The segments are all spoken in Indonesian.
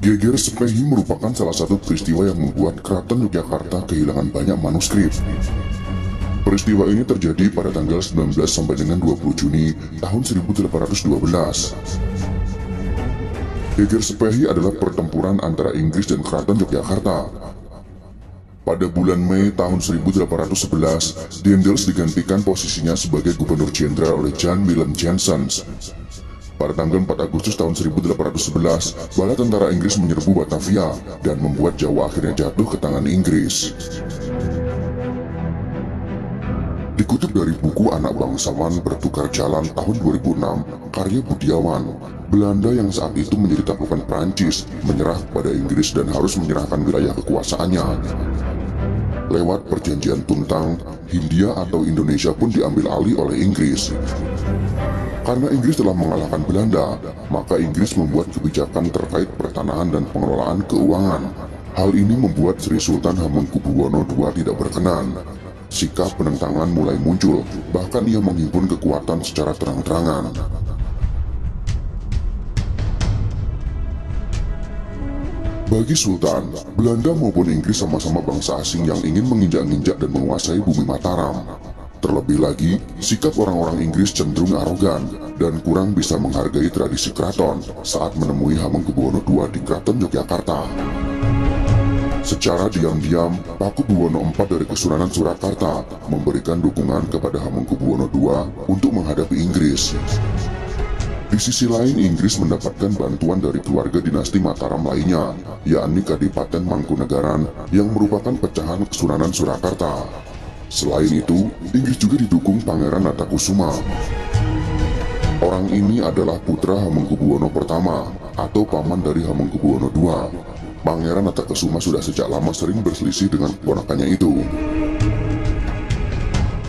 Geger Sepehi merupakan salah satu peristiwa yang membuat Keraton Yogyakarta kehilangan banyak manuskrip. Peristiwa ini terjadi pada tanggal 19 sampai dengan 20 Juni tahun 1812. Geger Sepehi adalah pertempuran antara Inggris dan Keraton Yogyakarta. Pada bulan Mei tahun 1811, Daendels digantikan posisinya sebagai gubernur jenderal oleh Jan Willem Janssens. Pada tanggal 4 Agustus tahun 1811, bala tentara Inggris menyerbu Batavia dan membuat Jawa akhirnya jatuh ke tangan Inggris. Dikutip dari buku Anak Bangsawan Bertukar Jalan tahun 2006, karya Budiawan, Belanda yang saat itu menjadi taklukan Prancis menyerah kepada Inggris dan harus menyerahkan wilayah kekuasaannya. Lewat perjanjian Tuntang, Hindia atau Indonesia pun diambil alih oleh Inggris. Karena Inggris telah mengalahkan Belanda, maka Inggris membuat kebijakan terkait pertanahan dan pengelolaan keuangan. Hal ini membuat Sri Sultan Hamengkubuwono II tidak berkenan. Sikap penentangan mulai muncul, bahkan ia menghimpun kekuatan secara terang-terangan. Bagi Sultan, Belanda maupun Inggris sama-sama bangsa asing yang ingin menginjak-injak dan menguasai bumi Mataram. Terlebih lagi, sikap orang-orang Inggris cenderung arogan dan kurang bisa menghargai tradisi keraton saat menemui Hamengkubuwono II di Keraton Yogyakarta. Secara diam-diam, Pakubuwono IV dari Kesunanan Surakarta memberikan dukungan kepada Hamengkubuwono II untuk menghadapi Inggris. Di sisi lain, Inggris mendapatkan bantuan dari keluarga dinasti Mataram lainnya, yakni Kadipaten Mangkunegaran yang merupakan pecahan Kesunanan Surakarta. Selain itu, Inggris juga didukung Pangeran Natakusuma. Orang ini adalah putra Hamengkubuwono I atau paman dari Hamengkubuwono II. Pangeran Natakusuma sudah sejak lama sering berselisih dengan keponakannya itu.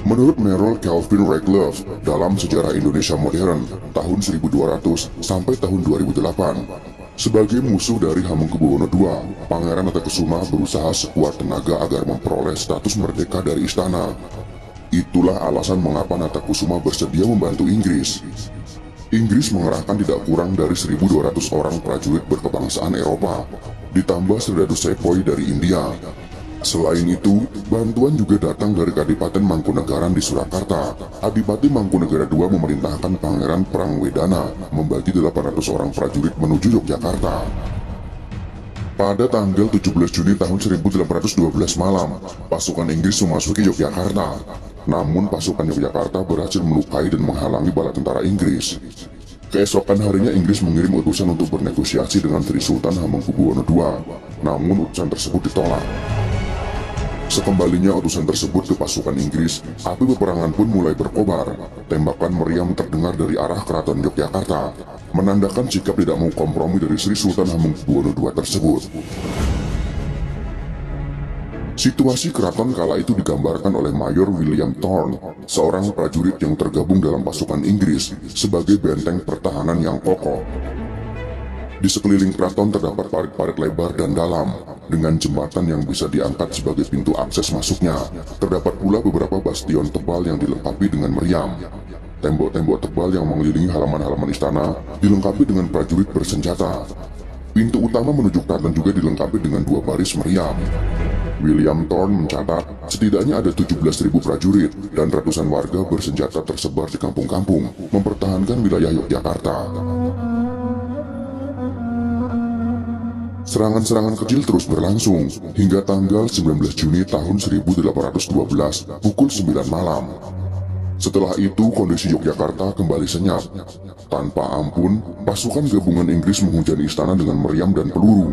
Menurut Merrill Calvin Redlove dalam Sejarah Indonesia Modern tahun 1200 sampai tahun 2008, sebagai musuh dari Hamengkubuwono II, Pangeran Natakusuma berusaha sekuat tenaga agar memperoleh status merdeka dari istana. Itulah alasan mengapa Natakusuma bersedia membantu Inggris. Inggris mengerahkan tidak kurang dari 1.200 orang prajurit berkebangsaan Eropa, ditambah 100 sepoi dari India. Selain itu, bantuan juga datang dari Kadipaten Mangkunegaran di Surakarta. Adipati Mangkunegara II memerintahkan Pangeran Prangwedana membagi 800 orang prajurit menuju Yogyakarta. Pada tanggal 17 Juni tahun 1812 malam, pasukan Inggris memasuki Yogyakarta. Namun pasukan Yogyakarta berhasil melukai dan menghalangi bala tentara Inggris. Keesokan harinya Inggris mengirim utusan untuk bernegosiasi dengan Sri Sultan Hamengkubuwono II, namun utusan tersebut ditolak. Sekembalinya utusan tersebut ke pasukan Inggris, api peperangan pun mulai berkobar. Tembakan meriam terdengar dari arah Keraton Yogyakarta, menandakan sikap tidak mau kompromi dari Sri Sultan Hamengkubuwono II tersebut. Situasi keraton kala itu digambarkan oleh Mayor William Thorne, seorang prajurit yang tergabung dalam pasukan Inggris sebagai benteng pertahanan yang kokoh. Di sekeliling keraton terdapat parit-parit lebar dan dalam, dengan jembatan yang bisa diangkat sebagai pintu akses masuknya. Terdapat pula beberapa bastion tebal yang dilengkapi dengan meriam. Tembok-tembok tebal yang mengelilingi halaman-halaman istana dilengkapi dengan prajurit bersenjata. Pintu utama menuju keraton juga dilengkapi dengan 2 baris meriam. William Thorne mencatat setidaknya ada 17.000 prajurit dan ratusan warga bersenjata tersebar di kampung-kampung mempertahankan wilayah Yogyakarta. Serangan-serangan kecil terus berlangsung hingga tanggal 19 Juni tahun 1812 pukul 9 malam. Setelah itu kondisi Yogyakarta kembali senyap. Tanpa ampun, pasukan gabungan Inggris menghujani istana dengan meriam dan peluru.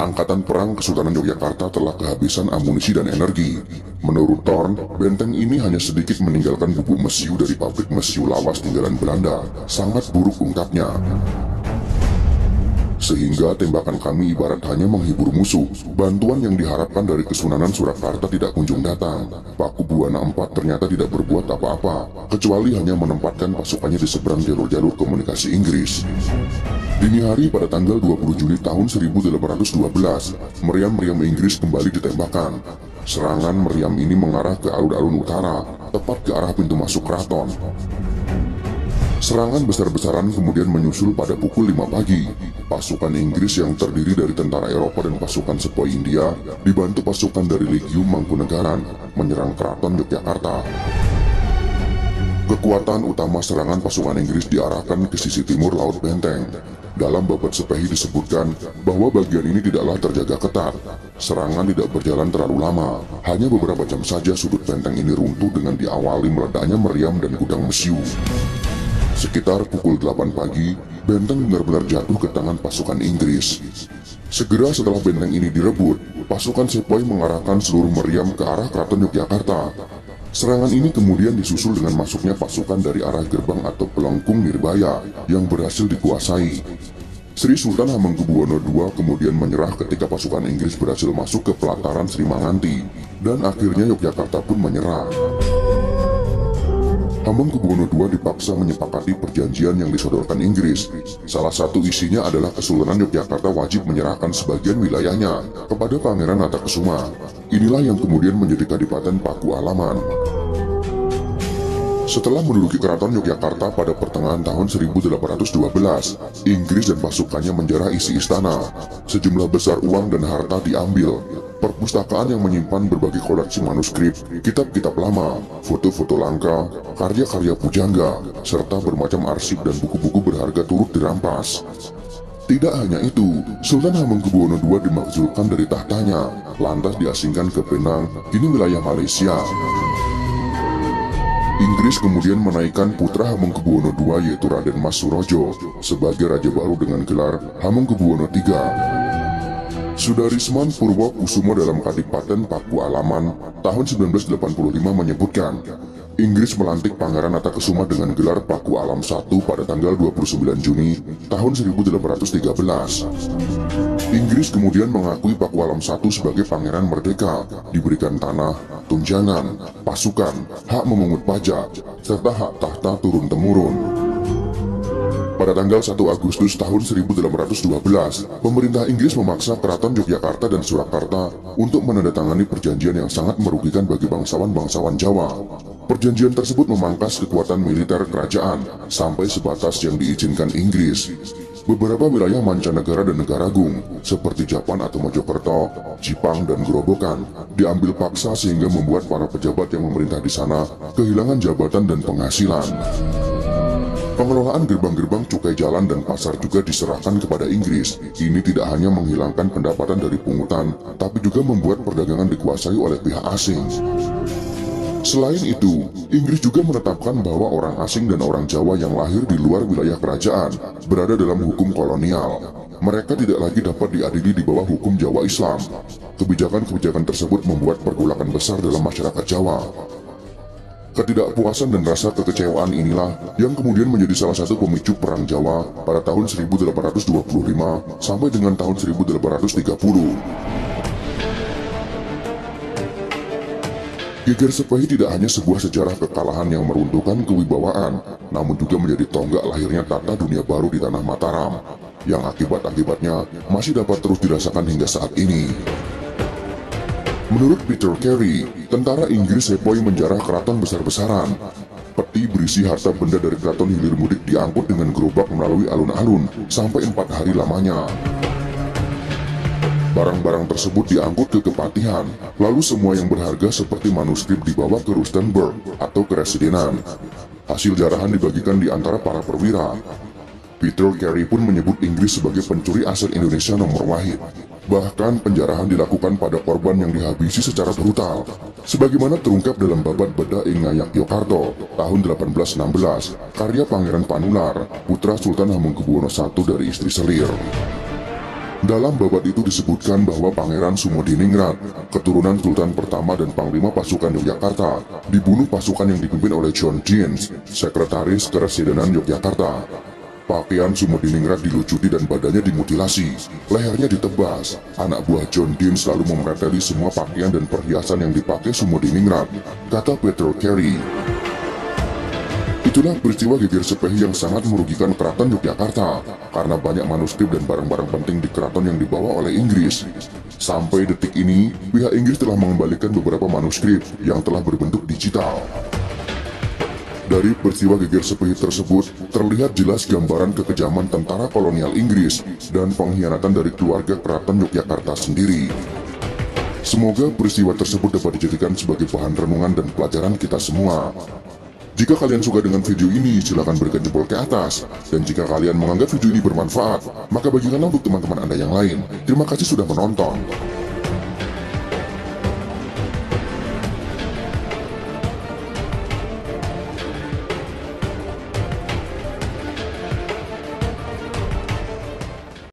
Angkatan perang Kesultanan Yogyakarta telah kehabisan amunisi dan energi. Menurut Thorne, benteng ini hanya sedikit meninggalkan bubuk mesiu dari pabrik mesiu lawas tinggalan Belanda. Sangat buruk ungkapnya. Sehingga tembakan kami ibarat hanya menghibur musuh. Bantuan yang diharapkan dari Kesunanan Surakarta tidak kunjung datang. Pakubuwono IV ternyata tidak berbuat apa-apa, kecuali hanya menempatkan pasukannya di seberang jalur-jalur komunikasi Inggris. Dini hari pada tanggal 20 Juli tahun 1812, meriam-meriam Inggris kembali ditembakkan. Serangan meriam ini mengarah ke alun-alun utara, tepat ke arah pintu masuk keraton. Serangan besar-besaran kemudian menyusul pada pukul 5 pagi. Pasukan Inggris yang terdiri dari tentara Eropa dan pasukan sepoi India dibantu pasukan dari Legium Mangkunegaran menyerang Keraton Yogyakarta. Kekuatan utama serangan pasukan Inggris diarahkan ke sisi timur Laut Benteng. Dalam Babad Sepehi disebutkan bahwa bagian ini tidaklah terjaga ketat. Serangan tidak berjalan terlalu lama, hanya beberapa jam saja sudut benteng ini runtuh dengan diawali meledaknya meriam dan gudang mesiu. Sekitar pukul 8 pagi, benteng benar-benar jatuh ke tangan pasukan Inggris. Segera setelah benteng ini direbut, pasukan sepoi mengarahkan seluruh meriam ke arah Keraton Yogyakarta. Serangan ini kemudian disusul dengan masuknya pasukan dari arah gerbang atau Pelengkung Nirbaya yang berhasil dikuasai. Sri Sultan Hamengkubuwono II kemudian menyerah ketika pasukan Inggris berhasil masuk ke pelataran Sri Manganti, dan akhirnya Yogyakarta pun menyerah. Hamengkubuwono II dipaksa menyepakati perjanjian yang disodorkan Inggris. Salah satu isinya adalah Kesultanan Yogyakarta wajib menyerahkan sebagian wilayahnya kepada Pangeran Natakesuma. Inilah yang kemudian menjadi Kadipaten Paku Alaman. Setelah menduduki Keraton Yogyakarta pada pertengahan tahun 1812, Inggris dan pasukannya menjarah isi istana. Sejumlah besar uang dan harta diambil. Perpustakaan yang menyimpan berbagai koleksi manuskrip, kitab-kitab lama, foto-foto langka, karya-karya pujangga, serta bermacam arsip dan buku-buku berharga turut dirampas. Tidak hanya itu, Sultan Hamengkubuwono II dimakzulkan dari tahtanya, lantas diasingkan ke Penang, kini wilayah Malaysia. Inggris kemudian menaikkan putra Hamengkubuwono II yaitu Raden Mas Surojo sebagai raja baru dengan gelar Hamengkubuwono III. Sudarisman Purwo Kusumo dalam Kadipaten Paku Alaman tahun 1985 menyebutkan, Inggris melantik Pangeran Natakesuma dengan gelar Paku Alam I pada tanggal 29 Juni tahun 1813. Inggris kemudian mengakui Paku Alam I sebagai pangeran merdeka, diberikan tanah, tunjangan, pasukan, hak memungut pajak, serta hak tahta turun-temurun. Pada tanggal 1 Agustus tahun 1812, pemerintah Inggris memaksa Keraton Yogyakarta dan Surakarta untuk menandatangani perjanjian yang sangat merugikan bagi bangsawan-bangsawan Jawa. Perjanjian tersebut memangkas kekuatan militer kerajaan sampai sebatas yang diizinkan Inggris. Beberapa wilayah mancanegara dan negara agung seperti Japan atau Mojokerto, Jipang, dan Gerobokan diambil paksa sehingga membuat para pejabat yang memerintah di sana kehilangan jabatan dan penghasilan. Pengelolaan gerbang-gerbang cukai jalan dan pasar juga diserahkan kepada Inggris. Ini tidak hanya menghilangkan pendapatan dari pungutan, tapi juga membuat perdagangan dikuasai oleh pihak asing. Selain itu, Inggris juga menetapkan bahwa orang asing dan orang Jawa yang lahir di luar wilayah kerajaan berada dalam hukum kolonial. Mereka tidak lagi dapat diadili di bawah hukum Jawa Islam. Kebijakan-kebijakan tersebut membuat pergolakan besar dalam masyarakat Jawa. Ketidakpuasan dan rasa kekecewaan inilah yang kemudian menjadi salah satu pemicu Perang Jawa pada tahun 1825 sampai dengan tahun 1830. Geger Sepehi tidak hanya sebuah sejarah kekalahan yang meruntuhkan kewibawaan, namun juga menjadi tonggak lahirnya tata dunia baru di tanah Mataram, yang akibat-akibatnya masih dapat terus dirasakan hingga saat ini. Menurut Peter Carey, tentara Inggris sepoi menjarah keraton besar-besaran. Peti berisi harta benda dari keraton Hilir Mudik diangkut dengan gerobak melalui alun-alun sampai 4 hari lamanya. Barang-barang tersebut diangkut ke Kepatihan, lalu semua yang berharga seperti manuskrip dibawa ke Rustenburg atau Keresidenan. Hasil jarahan dibagikan di antara para perwira. Peter Carey pun menyebut Inggris sebagai pencuri aset Indonesia nomor wahid. Bahkan penjarahan dilakukan pada korban yang dihabisi secara brutal. Sebagaimana terungkap dalam Babad Beda ing Ngayogyakarta tahun 1816, karya Pangeran Panular, putra Sultan Hamengkubuwono I dari istri Selir. Dalam babad itu disebutkan bahwa Pangeran Sumodiningrat, keturunan Sultan pertama dan Panglima Pasukan Yogyakarta, dibunuh pasukan yang dipimpin oleh John Jeans, Sekretaris Keresidenan Yogyakarta. Pakaian Sumodiningrat dilucuti dan badannya dimutilasi, lehernya ditebas. Anak buah John Jeans lalu memereteli semua pakaian dan perhiasan yang dipakai Sumodiningrat, kata Peter Carey. Itulah peristiwa Geger Sepehi yang sangat merugikan Keraton Yogyakarta, karena banyak manuskrip dan barang-barang penting di keraton yang dibawa oleh Inggris. Sampai detik ini, pihak Inggris telah mengembalikan beberapa manuskrip yang telah berbentuk digital. Dari peristiwa geger sepihit tersebut, terlihat jelas gambaran kekejaman tentara kolonial Inggris dan pengkhianatan dari keluarga keraton Yogyakarta sendiri. Semoga peristiwa tersebut dapat dijadikan sebagai bahan renungan dan pelajaran kita semua. Jika kalian suka dengan video ini, silahkan berikan jempol ke atas. Dan jika kalian menganggap video ini bermanfaat, maka bagikanlah untuk teman-teman Anda yang lain. Terima kasih sudah menonton.